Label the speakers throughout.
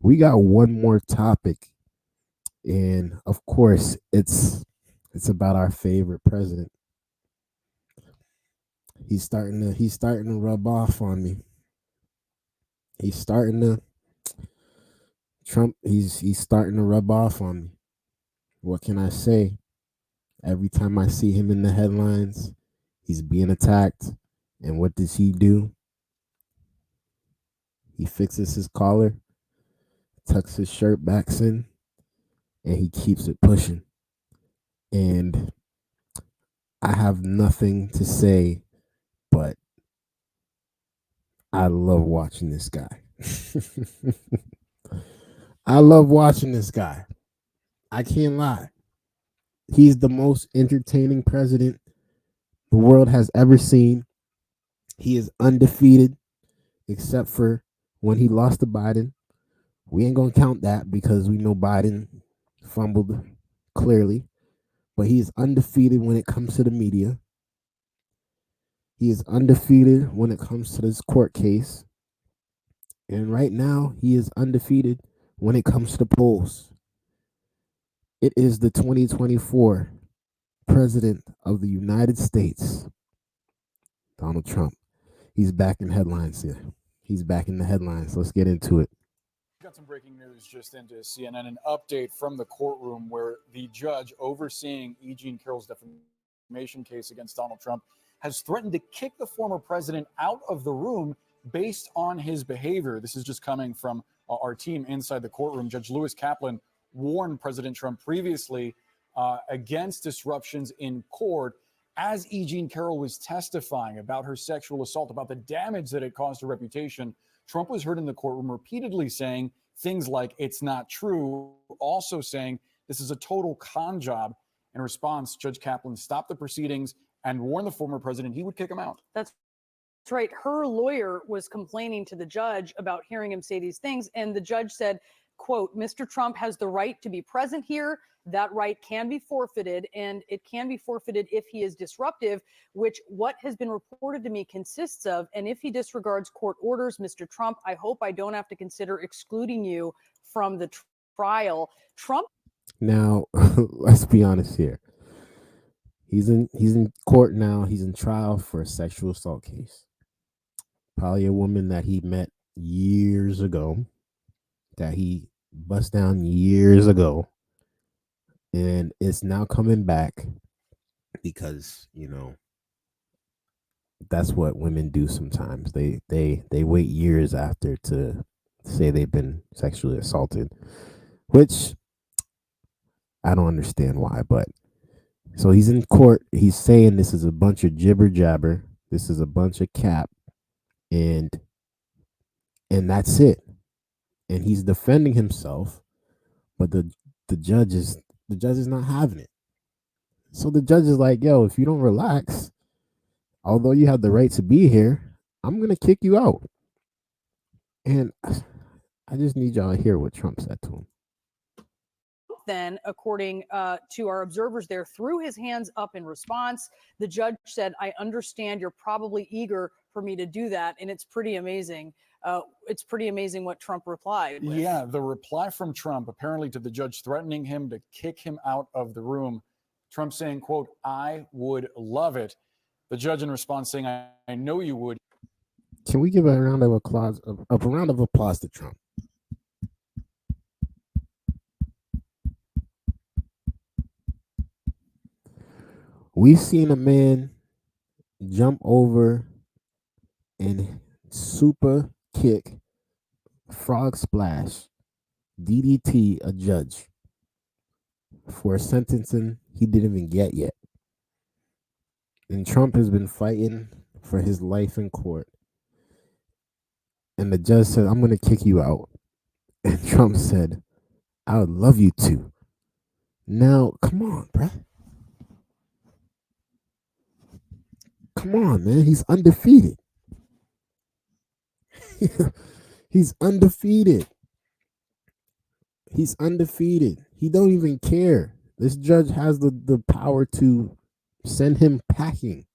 Speaker 1: We got one more topic, and of course, it's about our favorite president. He's starting to rub off on me. He's starting to Trump. He's starting to rub off on me. What can I say? Every time I see him in the headlines, he's being attacked. And what does he do? He fixes his collar, tucks his shirt back in, and he keeps it pushing. And I have nothing to say, but I love watching this guy. I love watching this guy. I can't lie. He's the most entertaining president the world has ever seen. He is undefeated, except for when he lost to Biden. We ain't gonna count that because we know Biden fumbled clearly. But he is undefeated when it comes to the media. He is undefeated when it comes to this court case. And right now, he is undefeated when it comes to the polls. It is the 2024 President of the United States, Donald Trump. He's back in headlines here. He's back in the headlines. Let's get into it.
Speaker 2: Got some breaking news just into CNN. An update from the courtroom where the judge overseeing E. Jean Carroll's defamation case against Donald Trump has threatened to kick the former president out of the room based on his behavior. This is just coming from our team inside the courtroom. Judge Lewis Kaplan warned President Trump previously against disruptions in court as E. Jean Carroll was testifying about her sexual assault, about the damage that it caused her reputation. Trump was heard in the courtroom repeatedly saying things like, "It's not true," also saying this is a total con job. In response, Judge Kaplan stopped the proceedings and warned the former president he would kick him out.
Speaker 3: That's right. Her lawyer was complaining to the judge about hearing him say these things, and the judge said, quote, "Mr. Trump has the right to be present here. That right can be forfeited, and it can be forfeited if he is disruptive, which what has been reported to me consists of. And if he disregards court orders, Mr. Trump, I hope I don't have to consider excluding you from the trial." Trump.
Speaker 1: Now, let's be honest here. He's in court now. He's in trial for a sexual assault case. Probably a woman that he met years ago, that he bust down years ago, and it's now coming back because that's what women do sometimes. They wait years after to say they've been sexually assaulted, which I don't understand why. But so he's in court. He's saying this is a bunch of jibber jabber. This is a bunch of cap, and that's it. And he's defending himself, but the judge is not having it. So the judge is like, "Yo, if you don't relax, although you have the right to be here, I'm gonna kick you out." And I just need y'all to hear what Trump said to him.
Speaker 3: Then, according to our observers there, threw his hands up in response. The judge said, "I understand you're probably eager for me to do that." And it's pretty amazing. It's pretty amazing what Trump replied with.
Speaker 2: Yeah, the reply from Trump, apparently to the judge threatening him to kick him out of the room. Trump saying, quote, "I would love it." The judge in response saying, I know you would.
Speaker 1: Can we give a round of applause to Trump? We've seen a man jump over and super kick, frog splash, DDT a judge for a sentencing he didn't even get yet. And Trump has been fighting for his life in court. And the judge said, "I'm going to kick you out." And Trump said, "I would love you to." Now, come on, bruh. Come on, man. He's undefeated. He's undefeated. He's undefeated. He don't even care. This judge has the power to send him packing.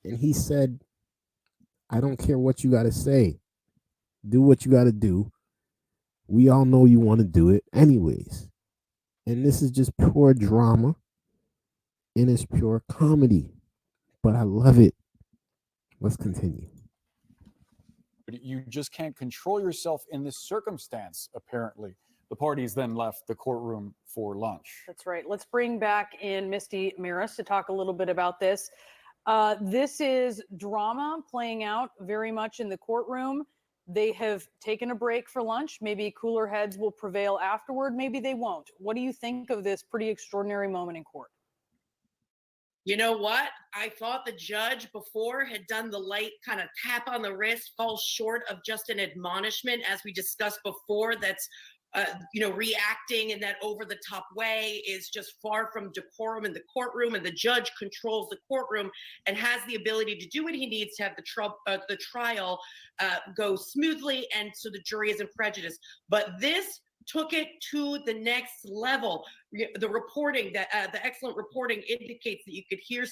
Speaker 1: And he said, "I don't care what you got to say. Do what you got to do. We all know you want to do it anyways. And this is just pure drama and it's pure comedy. But I love it. Let's continue.
Speaker 2: But you just can't control yourself in this circumstance, apparently. The parties then left the courtroom for lunch.
Speaker 3: That's right. Let's bring back in Misty Maris to talk a little bit about this. This is drama playing out very much in the courtroom. They have taken a break for lunch. Maybe cooler heads will prevail afterward. Maybe they won't. What do you think of this pretty extraordinary moment in court?
Speaker 4: You know what? I thought the judge before had done the light kind of tap on the wrist, falls short of just an admonishment, as we discussed before. That's reacting in that over the top way is just far from decorum in the courtroom, and the judge controls the courtroom and has the ability to do what he needs to have the trial go smoothly, and so the jury isn't prejudiced. But this took it to the next level. The reporting, the excellent reporting indicates that you could hear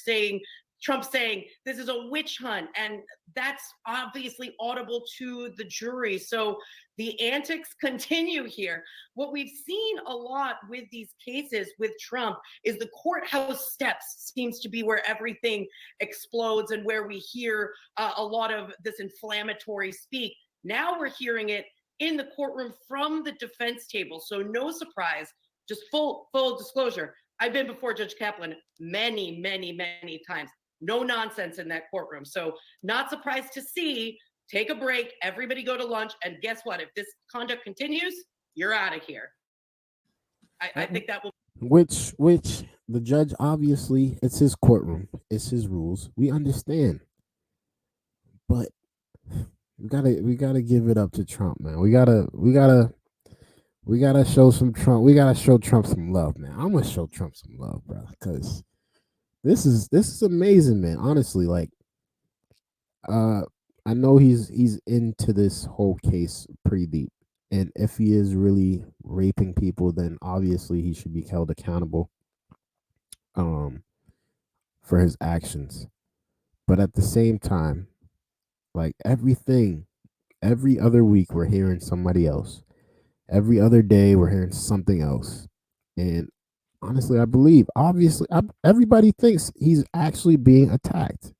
Speaker 4: Trump saying, this is a witch hunt. And that's obviously audible to the jury. So the antics continue here. What we've seen a lot with these cases with Trump is the courthouse steps seems to be where everything explodes and where we hear a lot of this inflammatory speak. Now we're hearing it in the courtroom from the defense table. So no surprise, just full disclosure. I've been before Judge Kaplan many, many, many times. No nonsense in that courtroom. So not surprised to see, take a break, everybody go to lunch, and guess what? If this conduct continues, you're out of here. I think that will.
Speaker 1: Which the judge, obviously, it's his courtroom, it's his rules. We understand. But we gotta give it up to Trump, man. We gotta show some Trump. We gotta show Trump some love, man. I'm gonna show Trump some love, bro, because this is amazing, man. Honestly, like, I know he's into this whole case pretty deep, and if he is really raping people, then obviously he should be held accountable, for his actions. But at the same time, like every other week we're hearing somebody else. Every other day we're hearing something else, and honestly, I believe, obviously, everybody thinks he's actually being attacked.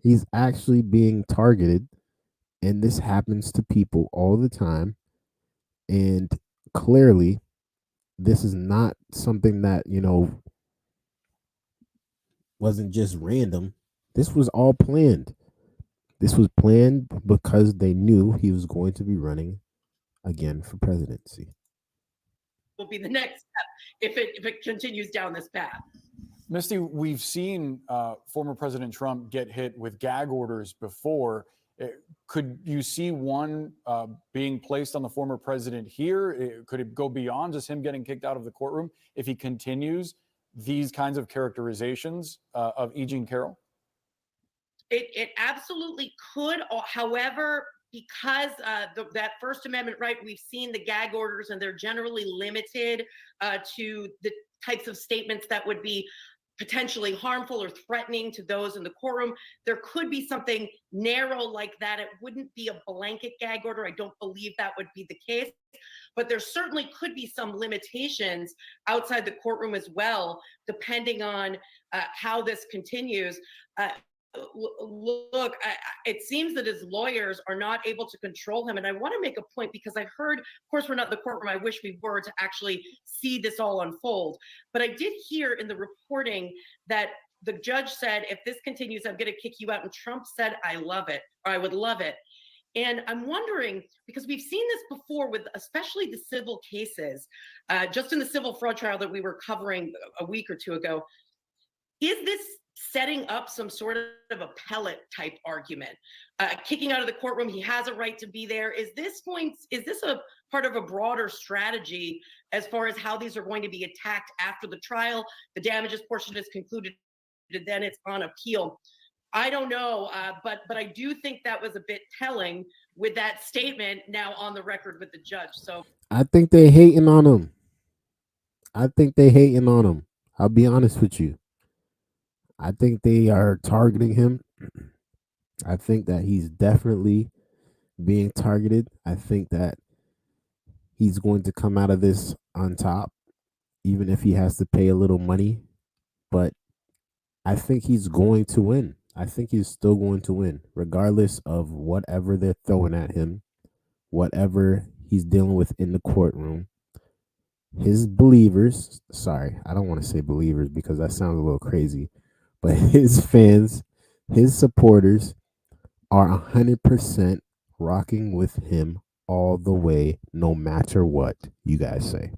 Speaker 1: He's actually being targeted, and this happens to people all the time. And clearly, this is not something that, wasn't just random. This was all planned. This was planned because they knew he was going to be running again for presidency.
Speaker 4: Will be the next step if it continues down this path.
Speaker 2: Misty, we've seen former President Trump get hit with gag orders before. Could you see one being placed on the former president here? Could it go beyond just him getting kicked out of the courtroom if he continues these kinds of characterizations of E. Jean Carroll?
Speaker 4: It absolutely could. However, because that First Amendment right, we've seen the gag orders, and they're generally limited to the types of statements that would be potentially harmful or threatening to those in the courtroom. There could be something narrow like that. It wouldn't be a blanket gag order. I don't believe that would be the case. But there certainly could be some limitations outside the courtroom as well, depending on how this continues. Look, it seems that his lawyers are not able to control him. And I want to make a point, because I heard, of course, we're not in the courtroom. I wish we were, to actually see this all unfold. But I did hear in the reporting that the judge said, if this continues, I'm going to kick you out. And Trump said, I love it, or I would love it. And I'm wondering, because we've seen this before with especially the civil cases, just in the civil fraud trial that we were covering a week or two ago, is this setting up some sort of a pellet type argument? Kicking out of the courtroom, he has a right to be there. Is this a part of a broader strategy as far as how these are going to be attacked after the trial? The damages portion is concluded, and then it's on appeal. I don't know, but I do think that was a bit telling with that statement now on the record with the judge. So
Speaker 1: I think they hating on him. I'll be honest with you. I think they are targeting him. I think that he's definitely being targeted. I think that he's going to come out of this on top, even if he has to pay a little money. But I think he's going to win. I think he's still going to win, regardless of whatever they're throwing at him, whatever he's dealing with in the courtroom. His believers, sorry, I don't want to say believers because that sounds a little crazy, but his fans, his supporters are 100% rocking with him all the way, no matter what you guys say.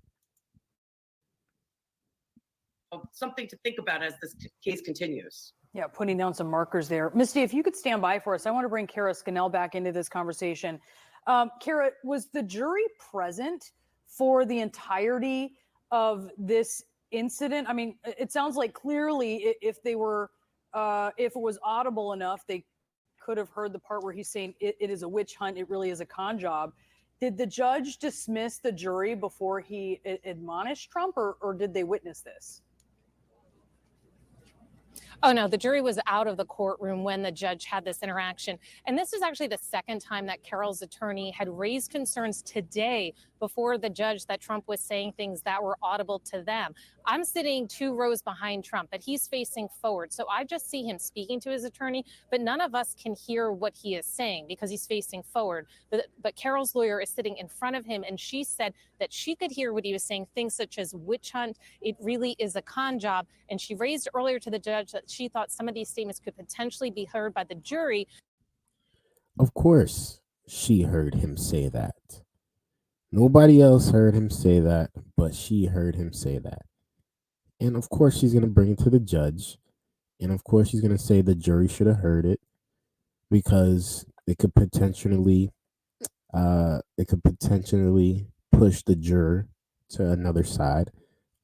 Speaker 4: Something to think about as this case continues.
Speaker 3: Yeah, putting down some markers there. Misty, if you could stand by for us, I want to bring Kara Scannell back into this conversation. Kara, was the jury present for the entirety of this incident? I mean, it sounds like clearly if they were, if it was audible enough, they could have heard the part where he's saying it is a witch hunt, it really is a con job. Did the judge dismiss the jury before he admonished Trump, or did they witness this?
Speaker 5: Oh, no, the jury was out of the courtroom when the judge had this interaction. And this is actually the second time that Carol's attorney had raised concerns today before the judge that Trump was saying things that were audible to them. I'm sitting 2 rows behind Trump, but he's facing forward. So I just see him speaking to his attorney, but none of us can hear what he is saying because he's facing forward. But Carol's lawyer is sitting in front of him, and she said that she could hear what he was saying, things such as witch hunt, it really is a con job. And she raised earlier to the judge that she thought some of these statements could potentially be heard by the jury.
Speaker 1: Of course, she heard him say that. Nobody else heard him say that, but she heard him say that. And of course, she's going to bring it to the judge. And of course, she's going to say the jury should have heard it because it could potentially push the juror to another side.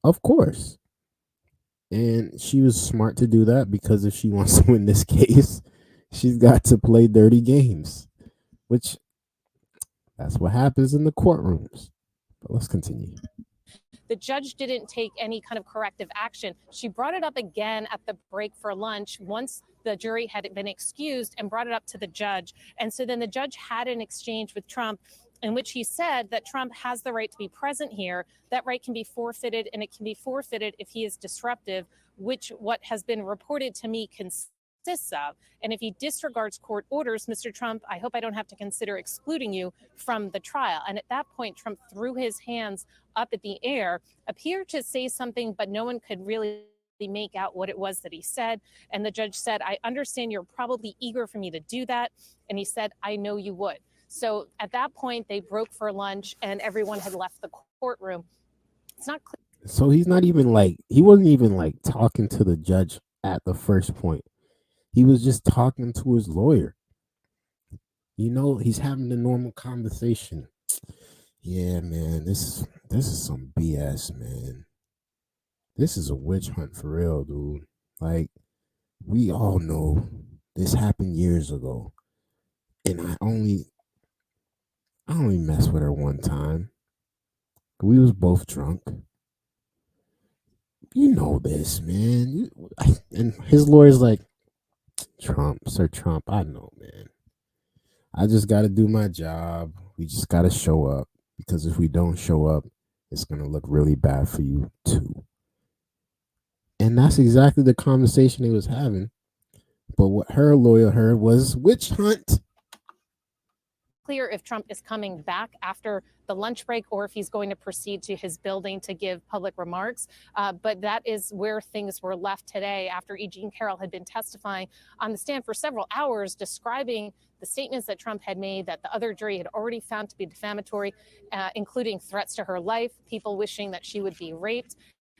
Speaker 1: Of course. And she was smart to do that because if she wants to win this case, she's got to play dirty games, which that's what happens in the courtrooms. But let's continue.
Speaker 5: The judge didn't take any kind of corrective action. She brought it up again at the break for lunch once the jury had been excused and brought it up to the judge. And so then the judge had an exchange with Trump in which he said that Trump has the right to be present here. That right can be forfeited, and it can be forfeited if he is disruptive, which what has been reported to me consists of. And if he disregards court orders, Mr. Trump, I hope I don't have to consider excluding you from the trial. And at that point, Trump threw his hands up at the air, appeared to say something, but no one could really make out what it was that he said. And the judge said, I understand you're probably eager for me to do that. And he said, I know you would. So at that point, they broke for lunch and everyone had left the courtroom. It's not clear.
Speaker 1: So he wasn't even like talking to the judge at the first point. He was just talking to his lawyer. You know, he's having a normal conversation. Yeah, man, this is some BS, man. This is a witch hunt for real, dude. Like, we all know this happened years ago. And I only messed with her one time. We was both drunk. You know this, man. And his lawyer's like, Sir Trump, I know, man. I just got to do my job. We just got to show up because if we don't show up, it's going to look really bad for you too. And that's exactly the conversation he was having. But what her lawyer heard was witch hunt.
Speaker 5: Clear if Trump is coming back after the lunch break or if he's going to proceed to his building to give public remarks. But that is where things were left today after E. Jean Carroll had been testifying on the stand for several hours, describing the statements that Trump had made that the other jury had already found to be defamatory, including threats to her life, people wishing that she would be raped,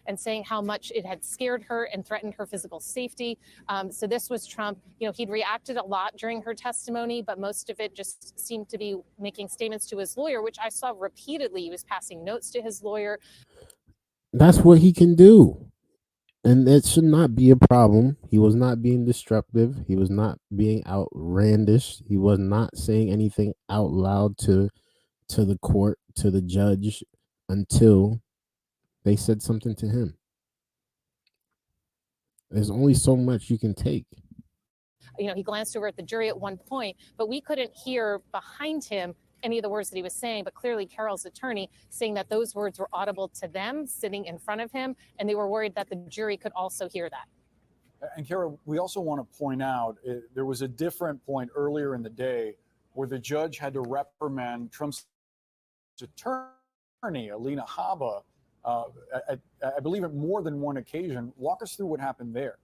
Speaker 5: and saying how much it had scared her and threatened her physical safety. So this was Trump. You know, he'd reacted a lot during her testimony, but most of it just seemed to be making statements to his lawyer, which I saw repeatedly. He was passing notes to his lawyer.
Speaker 1: That's what he can do. And it should not be a problem. He was not being disruptive. He was not being outlandish. He was not saying anything out loud to the court, to the judge, until they said something to him. There's only so much you can take.
Speaker 5: You know, he glanced over at the jury at one point, but we couldn't hear behind him any of the words that he was saying, but clearly Carol's attorney saying that those words were audible to them sitting in front of him, and they were worried that the jury could also hear that.
Speaker 2: And Kara, we also want to point out there was a different point earlier in the day where the judge had to reprimand Trump's attorney, Alina Habba, I believe at more than one occasion. Walk us through what happened there.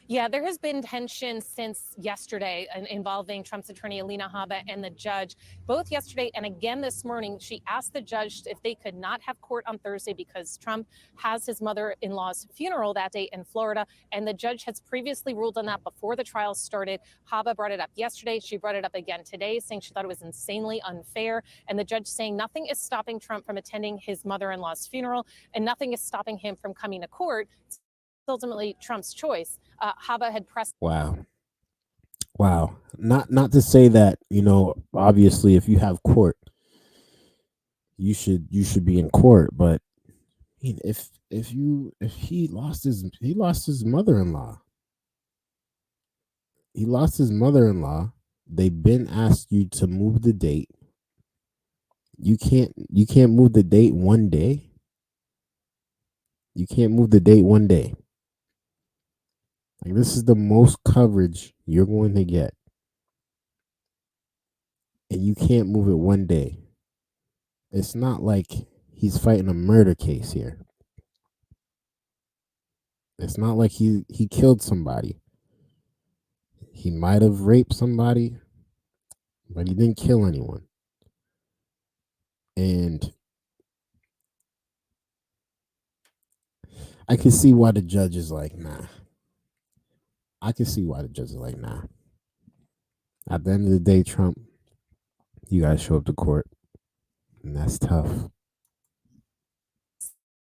Speaker 5: Yeah, there has been tension since yesterday involving Trump's attorney, Alina Habba, and the judge. Both yesterday and again this morning, she asked the judge if they could not have court on Thursday because Trump has his mother-in-law's funeral that day in Florida. And the judge has previously ruled on that before the trial started. Habba brought it up yesterday. She brought it up again today, saying she thought it was insanely unfair. And the judge saying nothing is stopping Trump from attending his mother-in-law's funeral, and nothing is stopping him from coming to court. It's ultimately Trump's choice. Habba had pressed.
Speaker 1: Wow. Not to say that, obviously if you have court, you should be in court, but if he lost his mother-in-law. He lost his mother-in-law. They've been asked you to move the date. You can't move the date one day. You can't move the date one day. Like, this is the most coverage you're going to get. And you can't move it one day. It's not like he's fighting a murder case here. It's not like he killed somebody. He might have raped somebody, but he didn't kill anyone. And I can see why the judge is like, nah. I can see why the judge is like, nah. At the end of the day, Trump, you guys show up to court. And that's tough.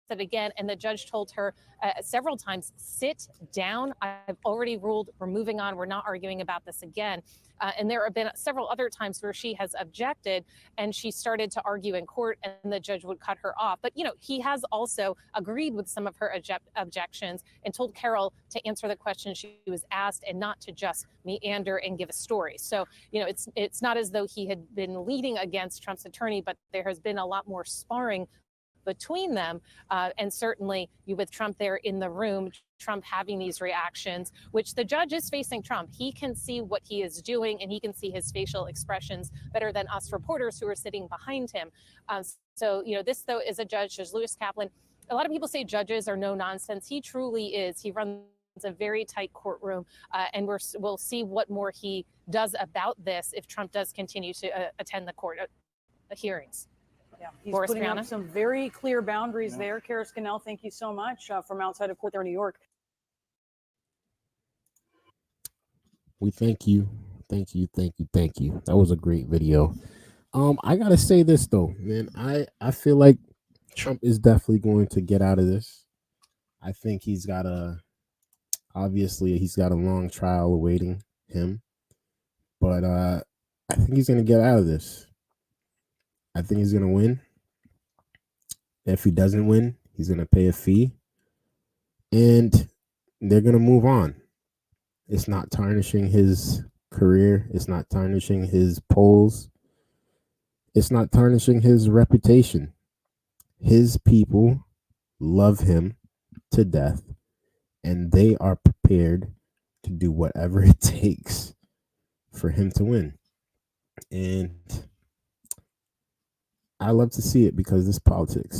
Speaker 5: That again, and the judge told her several times, sit down. I've already ruled. We're moving on. We're not arguing about this again. And there have been several other times where she has objected and she started to argue in court and the judge would cut her off. But, he has also agreed with some of her objections and told Carol to answer the questions she was asked and not to just meander and give a story. So, it's not as though he had been leading against Trump's attorney, but there has been a lot more sparring between them. And certainly with Trump there in the room, Trump having these reactions, which the judge is facing Trump. He can see what he is doing and he can see his facial expressions better than us reporters who are sitting behind him. So, this, though, is a judge. There's Lewis Kaplan. A lot of people say judges are no nonsense. He truly is. He runs a very tight courtroom, and we'll see what more he does about this if Trump does continue to attend the court hearings.
Speaker 3: Yeah, he's
Speaker 5: Boris
Speaker 3: putting
Speaker 5: Brianna.
Speaker 3: up some very clear boundaries there. Kara Scannell, thank you so much from outside of court there in New York.
Speaker 1: We thank you. Thank you. That was a great video. I gotta say this though, man. I feel like Trump is definitely going to get out of this. I think he's got a long trial awaiting him. But I think he's gonna get out of this. I think he's gonna win. If he doesn't win, he's gonna pay a fee. And they're gonna move on. It's not tarnishing his career. It's not tarnishing his polls. It's not tarnishing his reputation. His people love him to death, and they are prepared to do whatever it takes for him to win. And I love to see it because it's politics.